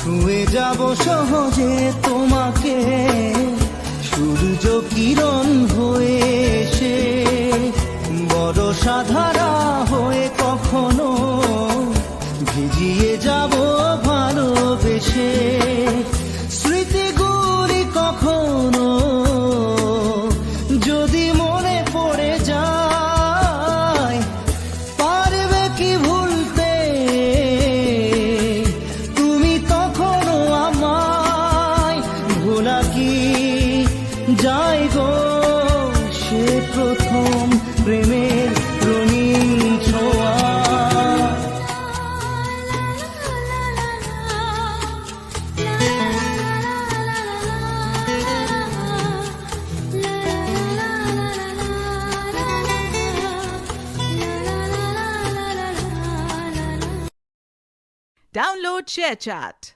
ছুঁয়ে যাব সহজে তোমাকে, সূর্য কিরণ হয়ে এসে বরষা ধারা হয়ে কখনো ভিজিয়ে যাব ভালোবেসে। স্মৃতিগুলি কখনো যদি মনে পড়ে যায়, পারবে কি ভুলতে তুমি তখনো আমায়? ভোলা কি যায় গো সে প্রথম প্রেমের রঙিন ছোঁয়া? Download ShareChat.